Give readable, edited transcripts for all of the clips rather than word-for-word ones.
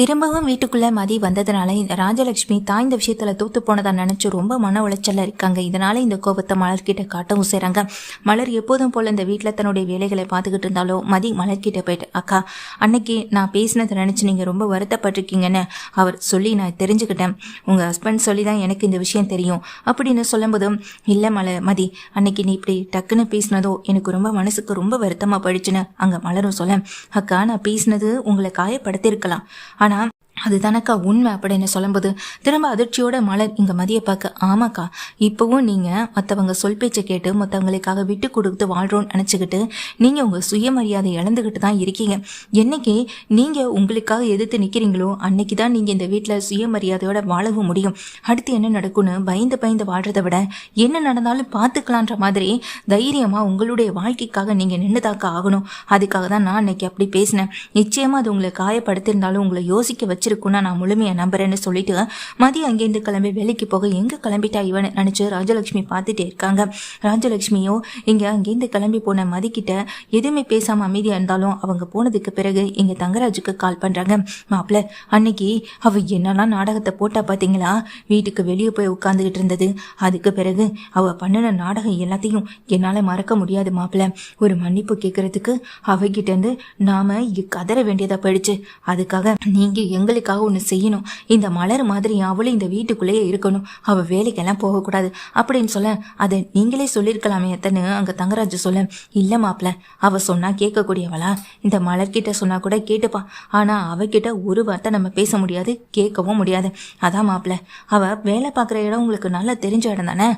திரும்பவும் வீட்டுக்குள்ள மதி வந்ததுனால இந்த ராஜலட்சுமி தான் இந்த விஷயத்துல தோத்து போனதா நினைச்சு ரொம்ப மன உளைச்சல்ல இருக்காங்க. இதனால இந்த கோபத்தை மலர்கிட்ட காட்டவும் செய்றாங்க. மலர் எப்போதும் போல இந்த வீட்டுல தன்னுடைய வேலைகளை பார்த்துக்கிட்டு இருந்தாலும் மதி மலர்கிட்ட போயிட்டு, அக்கா அன்னைக்கு நான் பேசினதை நினைச்சு நீங்க ரொம்ப வருத்தப்பட்டிருக்கீங்கன்னு அவர் சொல்லி நான் தெரிஞ்சுக்கிட்டேன். உங்க ஹஸ்பண்ட் சொல்லி தான் எனக்கு இந்த விஷயம் தெரியும் அப்படின்னு சொல்லும்போதும், இல்ல மதி அன்னைக்கு நீ இப்படி டக்குன்னு பேசினதோ எனக்கு ரொம்ப மனசுக்கு ரொம்ப வருத்தமா போயிடுச்சுன்னு அங்க மலரும் சொல்ல, அக்கா நான் பேசினது உங்களை காயப்படுத்திருக்கலாம், ஆனா அதுதானக்கா உண்மை அப்படின்னு சொல்லும்போது திரும்ப அதிர்ச்சியோட மலர் இங்க மதியை பார்க்க, ஆமாக்கா இப்பவும் நீங்க மற்றவங்க சொல் பேச்சை கேட்டு மற்றவங்களுக்காக விட்டு கொடுத்து வாழ்றோன்னு நினைச்சுக்கிட்டு நீங்க உங்க சுயமரியாதை இழந்துகிட்டு தான் இருக்கீங்க. என்னைக்கு நீங்க உங்களுக்காக எதிர்த்து நிக்கிறீங்களோ அன்னைக்கு தான் நீங்க இந்த வீட்டுல சுயமரியாதையோட வாழவும் முடியும். அடுத்து என்ன நடக்கும்னு பயந்து வாழ்றதை விட என்ன நடந்தாலும் பார்த்துக்கலான்ற மாதிரி தைரியமா உங்களுடைய வாழ்க்கைக்காக நீங்க நின்றுதாக்க ஆகணும். அதுக்காக தான் நான் அன்னைக்கு அப்படி பேசினேன். நிச்சயமா அது உங்களை காயப்படுத்திருந்தாலும் உங்களை யோசிக்க வச்சிருக்குன்னா நான் முழுமையா நம்புறேன்னு சொல்லிட்டு மதியம் அங்கேருந்து கிளம்பி வேலைக்கு போக எங்க கிளம்பிட்டா இவன் நினைச்சு ராஜலட்சுமி பார்த்துட்டே இருக்காங்க. ராஜலட்சுமியோ இங்க அங்கேருந்து கிளம்பி போன மதிக்கிட்ட எதுவுமே பேசாம அமைதியா இருந்தாலும் அவங்க போனதுக்கு பிறகு இங்க தங்கராஜுக்கு கால் பண்றாங்க. மாப்பிள்ள அன்னைக்கு அவ என்னெல்லாம் நாடகத்தை போட்டா பாத்தீங்களா, வீட்டுக்கு வெளியே போய் உட்கார்ந்துகிட்டு இருந்தது. அதுக்கு பிறகு அவ பண்ணின நாடகம் எல்லாத்தையும் என்னால மறக்க முடியாது மாப்பிள்ள. ஒரு மன்னிப்பு கேட்கறதுக்கு அவகிட்ட இருந்து நாம இங்க கதற வேண்டியதா போயிடுச்சு. அதுக்காக நீங்க எங்களுக்காக ஒன்று செய்யணும். இந்த மலர் மாதிரி அவளும் இந்த வீட்டுக்குள்ளேயே இருக்கணும், அவள் வேலைக்கெல்லாம் போகக்கூடாது அப்படின்னு சொல்ல, அதை நீங்களே சொல்லியிருக்கலாமே எத்தனை அங்கே தங்கராஜு சொல்ல, இல்லை மாப்பிள்ள அவள் சொன்னால் கேட்கக்கூடியவளா, இந்த மலர்கிட்ட சொன்னால் கூட கேட்டுப்பா, ஆனால் அவகிட்ட ஒரு வார்த்தை நம்ம பேச முடியாது, கேட்கவும் முடியாது. அதான் மாப்பிள்ள அவள் வேலை பார்க்குற இடம் உங்களுக்கு நல்லா தெரிஞ்ச இடம் தானே,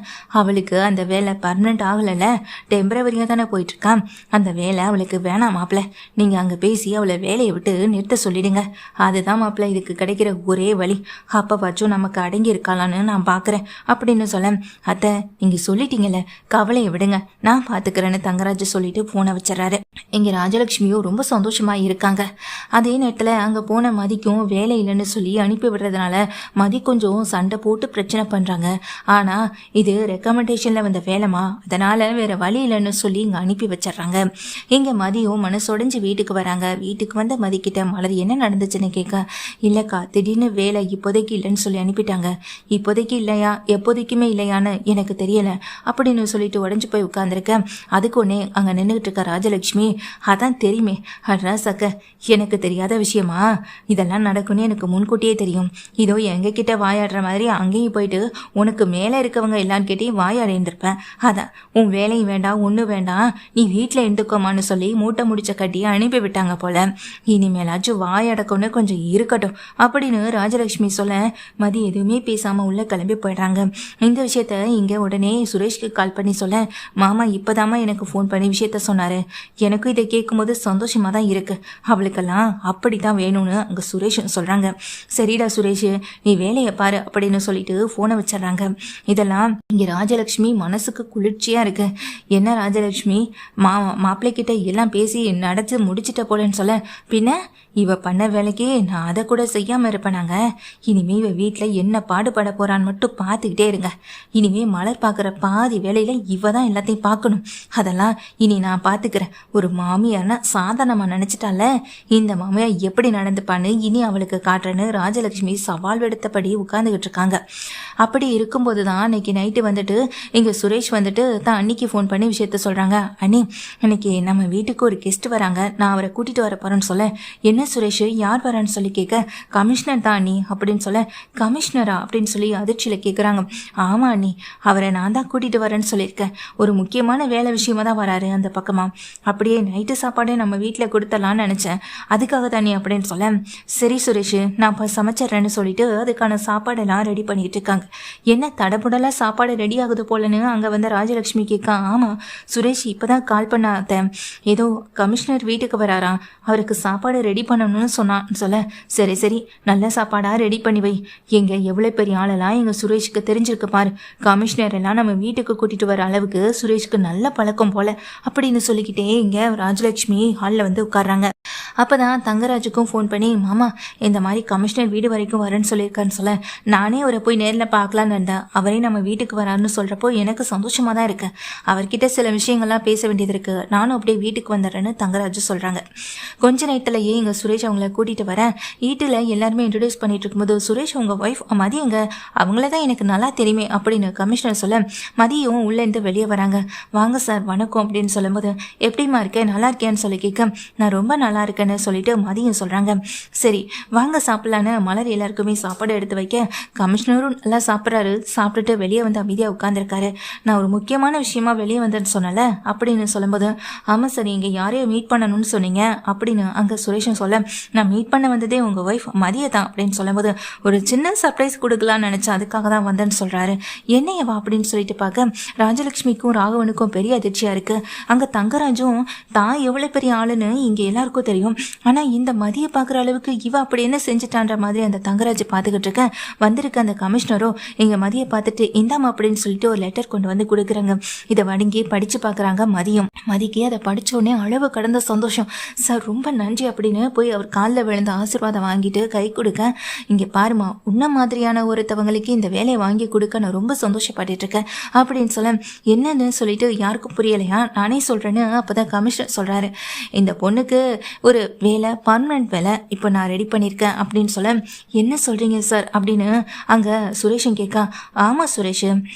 அவளுக்கு அந்த வேலை பர்மனெண்ட் ஆகலைல்ல, டெம்பரவரியாக தானே போயிட்டுருக்கான். அந்த வேலை அவளுக்கு வேணாம் மாப்பிள்ள, நீங்கள் அங்கே பேசி அவளை வேலையை விட்டு நிறுத்த சொல்லிடுங்க. அதுதான் மாப்பிள்ள இதுக்கு கிடைக்கிற ஒரே வழி. அப்பவாச்சும் நமக்கு அடங்கி இருக்கலான்னு நான் பார்க்குறேன் அப்படின்னு சொல்ல, அத்தை நீங்க சொல்லிட்டீங்கல்ல கவலையை விடுங்க நான் பார்த்துக்கிறேன்னு தங்கராஜ் சொல்லிட்டு போனை வச்சிடறாரு. இங்க ராஜலட்சுமியும் ரொம்ப சந்தோஷமா இருக்காங்க. அதே நேரத்தில் அங்கே போன மதிக்கும் வேலை இல்லைன்னு சொல்லி அனுப்பி விடுறதுனால மதி கொஞ்சம் சண்டை போட்டு பிரச்சனை பண்றாங்க. ஆனா இது ரெக்கமெண்டேஷன்ல வந்த வேலைமா, அதனால வேற வழி இல்லைன்னு சொல்லி இங்க அனுப்பி வச்சிடறாங்க. இங்க மதியும் மனசொடைஞ்சு வீட்டுக்கு வராங்க. வீட்டுக்கு வந்த மதிக்கிட்ட மலர் என்ன நடந்துச்சுன்னு கேட்க, இல்லக்கா திடீர்னு வேலை இப்போதைக்கு இல்லைன்னு சொல்லி அனுப்பிட்டாங்க. இப்போதைக்கு இல்லையா எப்போதைக்குமே இல்லையான்னு எனக்கு தெரியல அப்படின்னு சொல்லிட்டு உடஞ்சு போய் உட்கார்ந்துருக்கேன். அதுக்கு ஒன்னே அங்க நின்றுகிட்டு இருக்க ராஜலட்சுமி, அதான் தெரியுமே அட்ரா சக்க, எனக்கு தெரியாத விஷயமா, இதெல்லாம் நடக்கும்னு எனக்கு முன்கூட்டியே தெரியும். இதோ எங்க கிட்ட வாயாடுற மாதிரி அங்கேயும் போயிட்டு உனக்கு மேலே இருக்கவங்க எல்லான்னு கேட்டையும் வாயாடி இருந்திருப்பேன். அதான் உன் வேலையும் வேண்டாம் ஒன்றும் வேண்டாம் நீ வீட்டில் இருந்துக்கோமான்னு சொல்லி மூட்டை முடிச்ச கட்டி அனுப்பி விட்டாங்க போல. இனிமேலாச்சும் வாயடக்கம்னு கொஞ்சம் இருக்கட்டும் அப்படின்னு ராஜலட்சுமி சொல்ல, மதி எதுவுமே பேசாம உள்ள கிளம்பி போயிடுறாங்க. இந்த விஷயத்த இங்க உடனே சுரேஷ்க்கு கால் பண்ணி சொல்ல, மாமா இப்பதாமா எனக்கு ஃபோன் பண்ணி விஷயத்த சொன்னாரு. எனக்கும் இதை கேட்கும்போது சந்தோஷமா தான் இருக்கு, அவளுக்கெல்லாம் அப்படிதான் வேணும்னு அங்க சுரேஷ் சொல்றாங்க. சரிடா சுரேஷ் நீ வேலையை பாரு அப்படின்னு சொல்லிட்டு போனை வச்சிடறாங்க. இதெல்லாம் இங்க ராஜலட்சுமி மனசுக்கு குளிர்ச்சியா இருக்கு. என்ன ராஜலட்சுமி மாப்பிள்ளை கிட்ட எல்லாம் பேசி நடத்தி முடிச்சிட்ட போலன்னு சொல்ல, பின்ன இவ பண்ண வேலைக்கு நான் அதை கூட செய்யாம இருப்பேனாங்க. இனிமே இவ வீட்டுல என்ன பாடுபட போறான்னு மட்டும் பார்த்துக்கிட்டே இருங்க. இனிமே மலர் பார்க்குற பாதி வேலையில இவ தான் எல்லாத்தையும் பார்க்கணும். அதெல்லாம் இனி நான் பார்த்துக்கிறேன். ஒரு மாமியார்னா சாதாரணமா நினைச்சிட்டால, இந்த மாமியார் எப்படி நடந்துப்பான்னு இனி அவளுக்கு காட்டுறேன்னு ராஜலட்சுமி சவால் எடுத்தபடி உட்கார்ந்துகிட்டு இருக்காங்க. அப்படி இருக்கும்போது தான் அன்னைக்கு நைட்டு வந்துட்டு இங்க சுரேஷ் வந்துட்டு தான் அன்னைக்கு ஃபோன் பண்ணி விஷயத்த சொல்றாங்க. அண்ணி அன்னைக்கு நம்ம வீட்டுக்கு ஒரு கெஸ்ட் வராங்க, நான் அவரை கூட்டிட்டு வர போறேன்னு சொல்ல, என்ன சுரேஷ் யார் வரான்னு சொல்லி கேட்க, கமிஷனர் தான் அண்ணி அப்படின்னு சொல்ல, கமிஷனரா அப்படின்னு சொல்லி அதிர்ச்சியில கேட்குறாங்க. ஆமா அண்ணி அவரை நான் தான் கூட்டிட்டு வரேன்னு சொல்லியிருக்கேன், ஒரு முக்கியமான வேலை விஷயமா தான் வராரு அந்த பக்கமா, அப்படியே நைட்டு சாப்பாடே நம்ம வீட்டில் கொடுத்தலான்னு நினைச்சேன், அதுக்காக தானே அப்படின்னு சொல்ல, சரி சுரேஷ் நான் இப்போ சமைச்சிட்றேன்னு சொல்லிட்டு அதுக்கான சாப்பாடெல்லாம் ரெடி பண்ணிட்டு இருக்காங்க. என்ன தடபுடலா சாப்பாடு ரெடி ஆகுது போலன்னு அங்க வந்து ராஜலட்சுமி கேட்க, ஆமா சுரேஷ் இப்பதான் கால் பண்ணாத, ஏதோ கமிஷனர் வீட்டுக்கு வராராம், அவருக்கு சாப்பாடு ரெடி பண்ணணும்னு சொன்னான்னு சொல்ல, சரி சரி நல்ல சாப்பாடா ரெடி பண்ணி வை, எங்க எவ்வளவு பெரிய ஆளெல்லாம் எங்க சுரேஷுக்கு தெரிஞ்சிருக்கு பாரு, கமிஷனர் எல்லாம் நம்ம வீட்டுக்கு கூட்டிட்டு வர அளவுக்கு சுரேஷ்க்கு நல்ல பழக்கம் போல அப்படின்னு சொல்லிக்கிட்டே இங்க ராஜலட்சுமி ஹாலில் வந்து உட்கார்றாங்க. அப்போதான் தங்கராஜுக்கும் ஃபோன் பண்ணி, மாமா இந்த மாதிரி கமிஷனர் வீடு வரைக்கும் வரேன்னு சொல்லியிருக்காருன்னு சொல்ல, நானே அவரை போய் நேரில் பார்க்கலான்னு இருந்தேன், அவரே நம்ம வீட்டுக்கு வராருன்னு சொல்கிறப்போ எனக்கு சந்தோஷமாக தான் இருக்கு, அவர்கிட்ட சில விஷயங்கள்லாம் பேச வேண்டியது இருக்குது, நானும் அப்படியே வீட்டுக்கு வந்துடுறேன்னு தங்கராஜு சொல்கிறாங்க. கொஞ்ச நேரத்திலேயே இங்கே சுரேஷ் அவங்கள கூட்டிகிட்டு வரேன், வீட்டு வீட்டில் எல்லாருமே இன்ட்ரடியூஸ் பண்ணிட்டு இருக்கும்போது சுரேஷ் உங்கள் ஒய்ஃப் மதியங்க அவங்கள தான் எனக்கு நல்லா தெரியுமே அப்படின்னு கமிஷனர் சொல்ல மதியம் உள்ளேருந்து வெளியே வராங்க. வாங்க சார் வணக்கம் அப்படின்னு சொல்லும்போது எப்படிமா இருக்கேன் நல்லா இருக்கேன்னு சொல்லி கேட்க நான் ரொம்ப நல்லா இருக்கேன்னு சொல்லிட்டு மதியம் சொல்கிறாங்க. சரி வாங்க சாப்பிட்லான்னு மலர் எல்லாருக்குமே சாப்பாடு எடுத்து வைக்க கமிஷனரும் நல்லா சாப்பிட்றாரு. சாப்பிட்டுட்டு வெளியே வந்து அமைதியாக உட்காந்துருக்காரு. நான் ஒரு முக்கியமான விஷயமா வெளியே வந்தேன்னு சொன்னல அப்படின்னு சொல்லும்போது ஆமாம் சார் இங்கே யாரையும் மீட் பண்ணணும்னு சொன்னீங்க அப்படின்னு அங்கே சுரேஷன் சொல்ல நான் மீட் பண்ண வந்ததே உங்கள் ஒய்ஃப் மதிய தான் அப்படின்னு சொல்லும்போது ஒரு சின்ன சர்ப்ரைஸ் கொடுக்கலான்னு நினச்சேன் அதுக்காக தான் வந்தேன்னு சொல்கிறாரு. என்னையவா அப்படின்னு சொல்லிட்டு பார்க்க ராஜலட்சுமிக்கும் ராகவனுக்கும் பெரிய அதிர்ச்சியாக இருக்குது. அங்கே தங்கராஜும் தான் எவ்வளோ பெரிய ஆளுன்னு இங்கே எல்லாருக்கும் தெரியும். ஆனால் இந்த மதியை பார்க்குற அளவுக்கு இவ அப்படி என்ன செஞ்சுட்டான்ற மாதிரி அந்த தங்கராஜ் பார்த்துக்கிட்டு இருக்க வந்திருக்க அந்த கமிஷனரும் எங்கள் மதியை பார்த்துட்டு இந்தாமா அப்படின்னு சொல்லிட்டு ஒரு லெட்டர் கொண்டு வந்து கொடுக்குறாங்க. இதை வணங்கி படித்து பார்க்குறாங்க மதியம். மதிக்கு அதை படித்தோடனே அளவு கடந்த சந்தோஷம். சார் ரொம்ப நன்றி அப்படின்னு போய் அவர் காலில் விழுந்த ஆசீர்வாதம் வாங்கிட்டு கை கொடுக்க இங்கே பாருமா உன்ன மாதிரியான ஒருத்தவங்களுக்கு இந்த வேலையை வாங்கி கொடுக்க நான் ரொம்ப சந்தோஷப்பட்டுட்டு இருக்கேன் அப்படின்னு சொல்ல என்னன்னு சொல்லிட்டு யாருக்கும் புரியலையா நானே சொல்கிறேன்னு அப்போ தான் கமிஷனர் சொல்கிறாரு. இந்த பொண்ணுக்கு ஒரு வேலை பர்மனன்ட் வேலை இப்போ நான் ரெடி பண்ணியிருக்கேன் அப்படின்னு சொல்ல என்ன சொல்கிறீங்க சார் அப்படின்னு அங்கே சுரேஷன் கேட்க ஆமாம் சுரேஷ்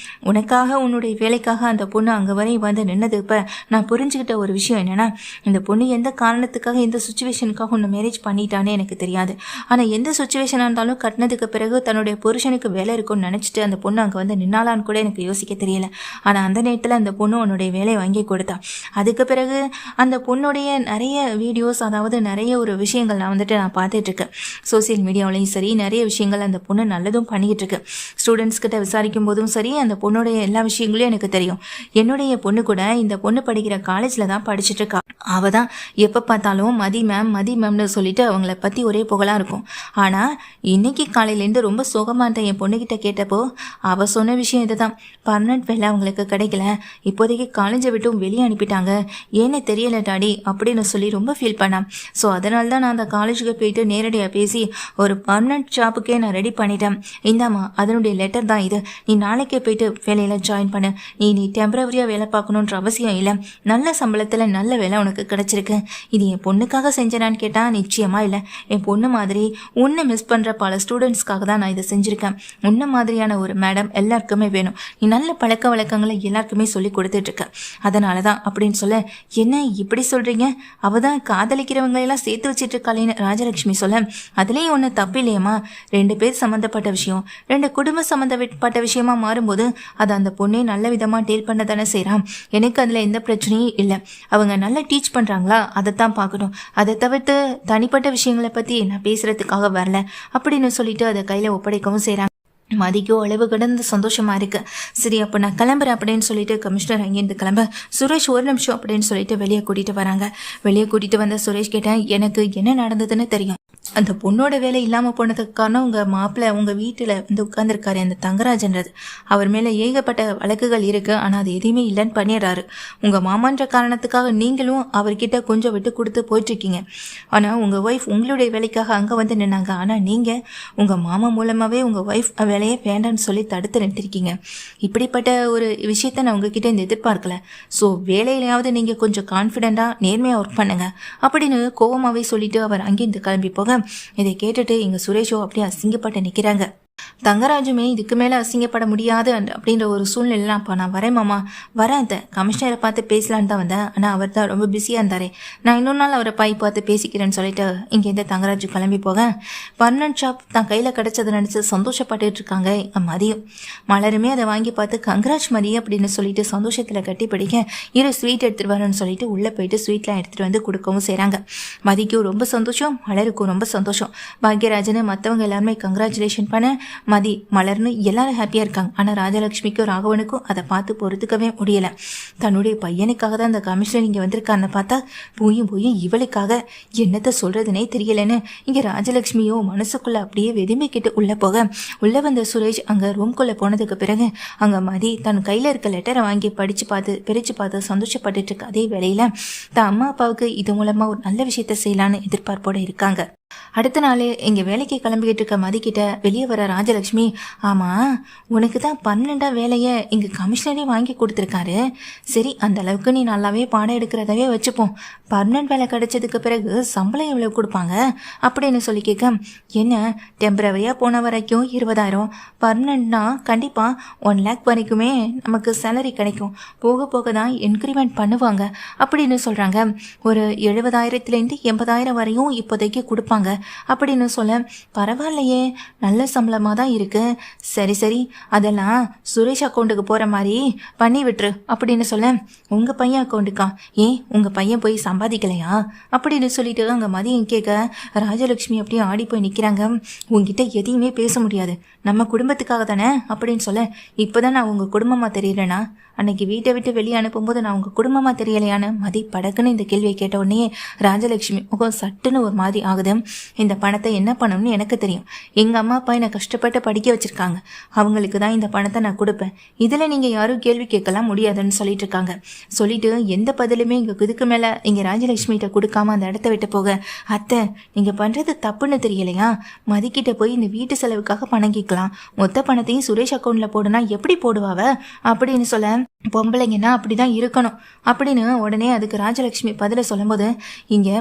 உனக்காக உன்னுடைய வேலைக்காக அந்த பொண்ணு அங்கே வரையும் வந்து நின்னது இப்போ நான் புரிஞ்சுக்கிட்ட ஒரு விஷயம் என்னென்னா இந்த பொண்ணு எந்த காரணத்துக்காக எந்த சுச்சுவேஷனுக்காக ஒன்று மேரேஜ் பண்ணிட்டானே எனக்கு தெரியாது. ஆனால் எந்த சுச்சுவேஷனாக இருந்தாலும் கட்டினதுக்கு பிறகு தன்னுடைய புருஷனுக்கு வேலை இருக்கும்னு நினச்சிட்டு அந்த பொண்ணு அங்கே வந்து நின்னாலான்னு கூட எனக்கு யோசிக்க தெரியல. ஆனால் அந்த நேரத்தில் அந்த பொண்ணு உன்னுடைய வேலையை வாங்கி கொடுத்தா. அதுக்கு பிறகு அந்த பொண்ணுடைய நிறைய வீடியோஸ் அதாவது நிறைய ஒரு விஷயங்கள் நான் பார்த்துட்ருக்கேன் சோசியல் மீடியாவிலையும் சரி நிறைய விஷயங்கள் அந்த பொண்ணு நல்லதும் பண்ணிக்கிட்டு இருக்கு. ஸ்டூடெண்ட்ஸ் கிட்ட விசாரிக்கும் போதும் சரி அந்த பொண்ணுடைய எல்லா விஷயங்களையும் எனக்கு தெரியும். என்னுடைய பொண்ணு கூட இந்த பொண்ணு படிக்கிற காலேஜில் தான் படிச்சுட்டு இருக்கா. அவள் தான் எப்போ பார்த்தாலும் மதி மேம்னு சொல்லிட்டு அவங்கள பற்றி ஒரே புகழாக இருக்கும். ஆனால் இன்னைக்கு காலையிலேருந்து ரொம்ப சோகமாக இருந்த என் பொண்ணுக்கிட்ட கேட்டப்போ அவள் சொன்ன விஷயம் இது தான். பர்மனன்ட் வேலை அவங்களுக்கு கிடைக்கல, இப்போதைக்கு காலேஜை விட்டும் வெளியே அனுப்பிட்டாங்க, ஏன்னு தெரியல டாடி அப்படின்னு சொல்லி ரொம்ப ஃபீல் பண்ணான். ஸோ அதனால தான் நான் அந்த காலேஜுக்கு போயிட்டு நேரடியாக பேசி ஒரு பர்மனன்ட் ஜாப்புக்கே நான் ரெடி பண்ணிட்டேன். இந்தாம்மா அதனுடைய லெட்டர் தான் இது. நீ நாளைக்கே போயிட்டு வேலையில் ஜாயின் பண்ணு. நீ டெம்பரவரியாக வேலை பார்க்கணுன்ற அவசியம் இல்லை. நல்ல சம்பளத்தில் நல்ல வேலை உனக்கு கிடைச்சிருக்கு. இது என் பொண்ணுக்காக செஞ்சேனான்னு கேட்டால் நிச்சயமாக இல்லை. என் பொண்ணு மாதிரி உன்னை மிஸ் பண்ணுற பல ஸ்டூடெண்ட்ஸ்க்காக தான் நான் இதை செஞ்சுருக்கேன். உன்ன மாதிரியான ஒரு மேடம் எல்லாருக்குமே வேணும். நீ நல்ல பழக்க வழக்கங்களை எல்லாருக்குமே சொல்லி கொடுத்துட்ருக்க. அதனால தான் அப்படின்னு சொல்ல என்ன இப்படி சொல்கிறீங்க? அவள் தான் காதலிக்கிறவங்களெல்லாம் சேர்த்து வச்சிட்டு இருக்காளேன்னு ராஜலட்சுமி சொல்ல அதுலேயும் ஒன்று தப்பு இல்லையம்மா. 2 பேர் சம்மந்தப்பட்ட விஷயம் 2 குடும்ப சம்மந்தப்பட்ட விஷயமா மாறும்போது அது அந்த பொண்ணே நல்ல விதமாக டீல் பண்ண தானே செய்கிறான். எனக்கு அதில் எந்த பிரச்சனையும் இல்லை. அவங்க நல்லா டீச் பண்ணுறாங்களா அதைத்தான் பார்க்கணும். அதை தவிர்த்து தனிப்பட்ட விஷயங்களை பற்றி நான் பேசுகிறதுக்காக வரல அப்படின்னு சொல்லிட்டு அதை கையில் ஒப்படைக்கவும் செய்கிறாங்க. மதிக்கோ அளவு கடந்த சந்தோஷமா இருக்கு. சரி அப்போ நான் கிளம்புறேன் அப்படின்னு சொல்லிட்டு கமிஷனர் அங்கேருந்து கிளம்ப சுரேஷ் ஒரு நிமிஷம் அப்படின்னு சொல்லிட்டு வெளியே கூட்டிட்டு வராங்க. வெளியே கூட்டிட்டு வந்த சுரேஷ் கேட்டேன் எனக்கு என்ன நடந்ததுன்னு தெரியும். அந்த பொண்ணோட வேலை இல்லாமல் போனதுக்கு காரணம் உங்கள் மாப்பிள்ளை உங்கள் வீட்டில் வந்து உட்காந்துருக்காரு அந்த தங்கராஜன்றது. அவர் மேலே ஏகப்பட்ட வழக்குகள் இருக்குது. ஆனால் அது எதுவுமே இல்லைன்னு பண்ணிடுறாரு. உங்கள் மாமான்ற காரணத்துக்காக நீங்களும் அவர்கிட்ட கொஞ்சம் விட்டு கொடுத்து போயிட்டுருக்கீங்க. ஆனால் உங்கள் ஒய்ஃப் உங்களுடைய வேலைக்காக அங்கே வந்து நின்னாங்க. ஆனால் நீங்கள் உங்கள் மாமா மூலமாகவே உங்கள் ஒய்ஃப் வேலையே வேண்டான்னு சொல்லி தடுத்து நிறுத்திருக்கீங்க. இப்படிப்பட்ட ஒரு விஷயத்த நான் உங்ககிட்ட இந்த எதிர்பார்க்கல. ஸோ வேலையிலையாவது நீங்கள் கொஞ்சம் கான்ஃபிடென்ட்டாக நேர்மையாக ஒர்க் பண்ணுங்க அப்படின்னு கோவமாகவே சொல்லிட்டு அவர் அங்கேருந்து கிளம்பி போக இதை கேட்டுட்டு இங்க சுரேஷோ அப்படியே அசிங்கப்பட்டு நிக்கிறாங்க. தங்கராஜுமே இதுக்கு மேலே அசிங்கப்பட முடியாது அப்படின்ற ஒரு சூழ்நிலை அப்போ நான் வரேன் மாமா வரேன். கமிஷனரை பார்த்து பேசலான்னு தான் வந்தேன். ஆனால் அவர் தான் ரொம்ப பிஸியாக இருந்தாரே. நான் இன்னொரு நாள் அவரை பார்த்து பேசிக்கிறேன்னு சொல்லிட்டு இங்கேருந்து தங்கராஜு கிளம்பி போக பர்மனன்ட் ஷாப் தான் கையில் கிடச்சதை நினச்சி சந்தோஷப்பட்டுட்டு இருக்காங்க மதியம். மலருமே அதை வாங்கி பார்த்து கங்கராஜ் மதி அப்படின்னு சொல்லிட்டு சந்தோஷத்தில் கட்டி பிடிக்க இரு ஸ்வீட் எடுத்துகிட்டு வரேன்னு சொல்லிட்டு உள்ளே போயிட்டு ஸ்வீட்லாம் எடுத்துகிட்டு வந்து கொடுக்கவும் செய்கிறாங்க. மதிக்கும் ரொம்ப சந்தோஷம், மலருக்கும் ரொம்ப சந்தோஷம். பாக்யராஜனை மற்றவங்க எல்லாருமே கங்க்ராச்சுலேஷன் பண்ண மதி மலர்னு எல்லாரும் ஹாப்பியாக இருக்காங்க. ஆனால் ராஜலட்சுமிக்கும் ராகவனுக்கும் அதை பார்த்து பொறுத்துக்கவே முடியலை. தன்னுடைய பையனுக்காக தான் அந்த கமிஷனர் இங்கே வந்திருக்காருன்னு பார்த்தா போயும் இவளுக்காக என்னத்தை சொல்கிறதுனே தெரியலன்னு இங்கே ராஜலட்சுமியோ மனசுக்குள்ளே அப்படியே வெதும்பிக்கிட்டு உள்ளே போக உள்ளே வந்த சுரேஷ் அங்கே ரூம்குள்ளே போனதுக்கு பிறகு அங்கே மதி தன் கையில் இருக்க லெட்டரை வாங்கி பிரித்து பார்த்து சந்தோஷப்பட்டுட்டு இருக்க அதே வேளையில் தான் அம்மா அப்பாவுக்கு இது மூலமாக ஒரு நல்ல விஷயத்த செய்யலான்னு எதிர்பார்ப்போடு இருக்காங்க. அடுத்த நாள் இங்கே வேலைக்கு கிளம்பிக்கிட்டு இருக்க மதிக்கிட்ட வெளியே வர ராஜலக்ஷ்மி, ஆமாம் உனக்கு தான் பர்மனெண்ட்டாக வேலையை இங்கே கமிஷனரே வாங்கி கொடுத்துருக்காரு. சரி, அந்த அளவுக்கு நீ நல்லாவே பாடம் எடுக்கிறதவே வச்சுப்போம். பர்மனெண்ட் வேலை கிடைச்சதுக்கு பிறகு சம்பளம் எவ்வளோ கொடுப்பாங்க அப்படின்னு சொல்லி கேட்க, என்ன டெம்பரவரியாக போன வரைக்கும் 20,000, பர்மனெண்ட்னா கண்டிப்பாக 1 lakh வரைக்குமே நமக்கு சேலரி கிடைக்கும். போக போக தான் இன்க்ரிமெண்ட் பண்ணுவாங்க அப்படின்னு சொல்கிறாங்க. ஒரு 70,000லேருந்து 80,000 வரையும் இப்போதைக்கு கொடுப்பாங்க அப்படின்னு சொல்ல, பரவாயில்லையே நல்ல சம்பளமாக தான் இருக்கு. சரி சரி, அதெல்லாம் சுரேஷ் அக்கௌண்ட்டுக்கு போகிற மாதிரி பண்ணி விட்டுரு அப்படின்னு சொல்ல, உங்கள் பையன் அக்கௌண்ட்டுக்கா? ஏன் உங்கள் பையன் போய் சம்பாதிக்கலையா அப்படின்னு சொல்லிட்டு அங்கே மதியம் கேட்க, ராஜலக்ஷ்மி அப்படியே ஆடி போய் நிற்கிறாங்க. உங்ககிட்ட எதையுமே பேச முடியாது, நம்ம குடும்பத்துக்காக தானே அப்படின்னு சொல்ல, இப்போ தான் நான் உங்கள் குடும்பமாக தெரியலனா? அன்னைக்கு வீட்டை விட்டு வெளியே அனுப்பும்போது நான் உங்கள் குடும்பமாக தெரியலையான்னு மதி படக்குன்னு இந்த கேள்வியை கேட்ட உடனே ராஜலக்ஷ்மி முகம் சட்டுன்னு ஒரு மாதிரி ஆகுது. இந்த பணத்தை என்ன பண்ணணும்னு எனக்கு தெரியும். எங்கள் அம்மா அப்பா என்னை கஷ்டப்பட்டு படிக்க வச்சுருக்காங்க. அவங்களுக்கு தான் இந்த பணத்தை நான் கொடுப்பேன். இதில் நீங்கள் யாரும் கேள்வி கேட்கலாம் முடியாதுன்னு சொல்லிட்டு இருக்காங்க. சொல்லிட்டு எந்த பதிலுமே இங்கே இதுக்கு மேலே இங்கே ராஜலக்ஷ்மிகிட்ட கொடுக்காம அந்த இடத்த விட்டு போக, அத்தை நீங்கள் பண்ணுறது தப்புன்னு தெரியலையா? மதிக்கிட்ட போய் இந்த வீட்டு செலவுக்காக பணம் கேட்கலாம். மொத்த பணத்தையும் சுரேஷ் அக்கௌண்ட்டில் போடுனா எப்படி போடுவாவ அப்படின்னு சொல்ல, பொம்பளைங்கன்னா அப்படிதான் இருக்கணும் அப்படின்னு உடனே அதுக்கு ராஜலக்ஷ்மி பதில சொல்லும்போது, இங்கே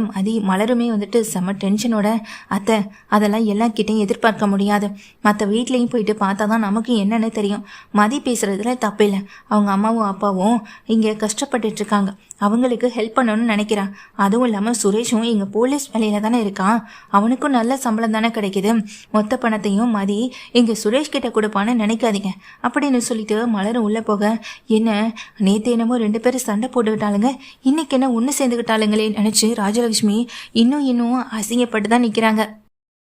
மலருமே வந்துட்டு செம்ம டென்ஷனோட, அத்தை அதெல்லாம் எல்லார்கிட்டையும் எதிர்பார்க்க முடியாது. மற்ற வீட்லேயும் போயிட்டு பார்த்தா தான் நமக்கு என்னன்னு தெரியும். மதி பேசுறதுல தப்பில்லை. அவங்க அம்மாவும் அப்பாவும் இங்கே கஷ்டப்பட்டுட்டு இருக்காங்க. அவங்களுக்கு ஹெல்ப் பண்ணணும்னு நினைக்கிறான். அதுவும் இல்லாமல் சுரேஷும் இங்கே போலீஸ் வேலையில் தானே இருக்கான். அவனுக்கும் நல்ல சம்பளம் தானே கிடைக்குது. மொத்த பணத்தையும் மதி இங்கே சுரேஷ் கிட்ட கொடுப்பான்னு நினைக்காதீங்க அப்படின்னு சொல்லிட்டு மலரும் உள்ளே போக, என்ன நேற்று என்னமோ 2 பேரும் சண்டை போட்டுக்கிட்டாளுங்க, இன்னைக்கு என்ன ஒன்று சேர்ந்துக்கிட்டாளுங்களே நினச்சி ராஜலக்ஷ்மி இன்னும் அசிங்கப்பட்டு தான் நிற்கிறாங்க.